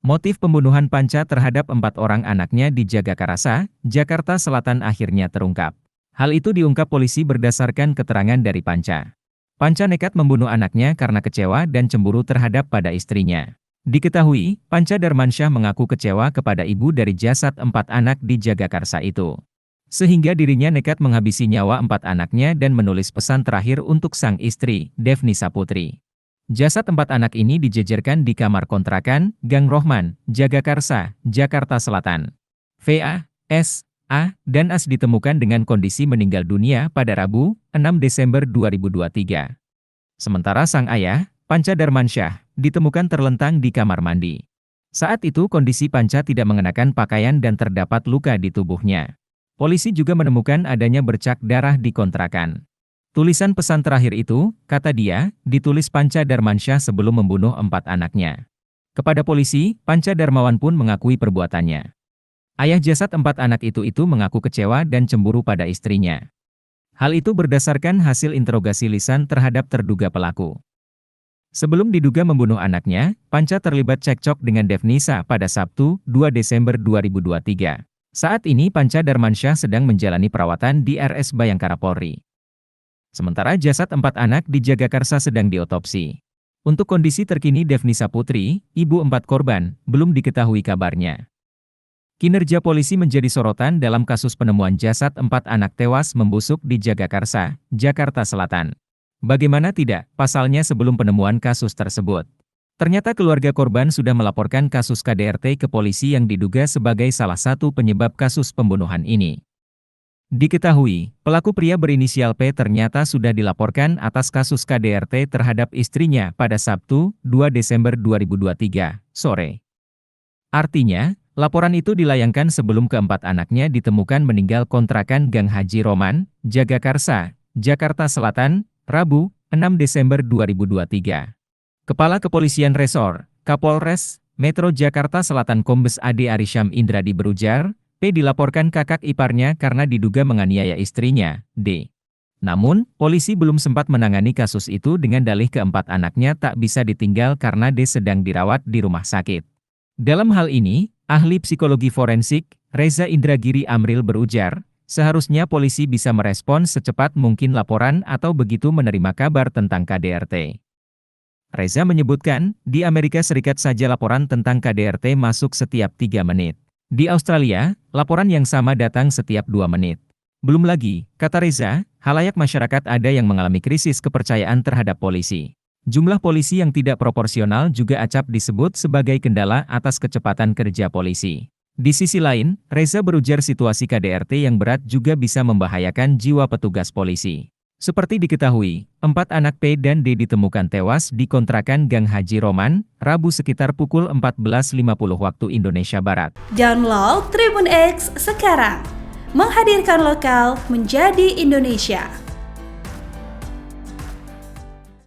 Motif pembunuhan Panca terhadap 4 orang anaknya di Jagakarsa, Jakarta Selatan akhirnya terungkap. Hal itu diungkap polisi berdasarkan keterangan dari Panca. Panca nekat membunuh anaknya karena kecewa dan cemburu terhadap pada istrinya. Diketahui, Panca Darmansyah mengaku kecewa kepada ibu dari jasad 4 anak di Jagakarsa itu. Sehingga dirinya nekat menghabisi nyawa 4 anaknya dan menulis pesan terakhir untuk sang istri, Devnisa Putri. Jasad 4 anak ini dijejerkan di kamar kontrakan, Gang Rohman, Jagakarsa, Jakarta Selatan. VA, S, A, dan As ditemukan dengan kondisi meninggal dunia pada Rabu, 6 Desember 2023. Sementara sang ayah, Panca Darmansyah, ditemukan terlentang di kamar mandi. Saat itu kondisi Panca tidak mengenakan pakaian dan terdapat luka di tubuhnya. Polisi juga menemukan adanya bercak darah di kontrakan. Tulisan pesan terakhir itu, kata dia, ditulis Panca Darmansyah sebelum membunuh 4 anaknya. Kepada polisi, Panca Darmawan pun mengakui perbuatannya. Ayah jasad 4 anak itu mengaku kecewa dan cemburu pada istrinya. Hal itu berdasarkan hasil interogasi lisan terhadap terduga pelaku. Sebelum diduga membunuh anaknya, Panca terlibat cekcok dengan Devnisa pada Sabtu, 2 Desember 2023. Saat ini Panca Darmansyah sedang menjalani perawatan di RS Bayangkara Polri. Sementara jasad 4 anak di Jagakarsa sedang diotopsi. Untuk kondisi terkini Devnisa Putri, ibu 4 korban, belum diketahui kabarnya. Kinerja polisi menjadi sorotan dalam kasus penemuan jasad 4 anak tewas membusuk di Jagakarsa, Jakarta Selatan. Bagaimana tidak, pasalnya sebelum penemuan kasus tersebut. Ternyata keluarga korban sudah melaporkan kasus KDRT ke polisi yang diduga sebagai salah satu penyebab kasus pembunuhan ini. Diketahui, pelaku pria berinisial P ternyata sudah dilaporkan atas kasus KDRT terhadap istrinya pada Sabtu, 2 Desember 2023, sore. Artinya, laporan itu dilayangkan sebelum keempat anaknya ditemukan meninggal kontrakan Gang Haji Roman, Jagakarsa, Jakarta Selatan, Rabu, 6 Desember 2023. Kepala Kepolisian Resor, Kapolres, Metro Jakarta Selatan Kombes Ade Arysyam Indradi berujar, P dilaporkan kakak iparnya karena diduga menganiaya istrinya, D. Namun, polisi belum sempat menangani kasus itu dengan dalih keempat anaknya tak bisa ditinggal karena D sedang dirawat di rumah sakit. Dalam hal ini, ahli psikologi forensik, Reza Indragiri Amril berujar, seharusnya polisi bisa merespons secepat mungkin laporan atau begitu menerima kabar tentang KDRT. Reza menyebutkan, di Amerika Serikat saja laporan tentang KDRT masuk setiap 3 menit. Di Australia, laporan yang sama datang setiap 2 menit. Belum lagi, kata Reza, halayak masyarakat ada yang mengalami krisis kepercayaan terhadap polisi. Jumlah polisi yang tidak proporsional juga acap disebut sebagai kendala atas kecepatan kerja polisi. Di sisi lain, Reza berujar situasi KDRT yang berat juga bisa membahayakan jiwa petugas polisi. Seperti diketahui, 4 anak P dan D ditemukan tewas di kontrakan Gang Haji Roman, Rabu sekitar pukul 14.50 waktu Indonesia Barat. Download Tribun X sekarang, menghadirkan lokal menjadi Indonesia.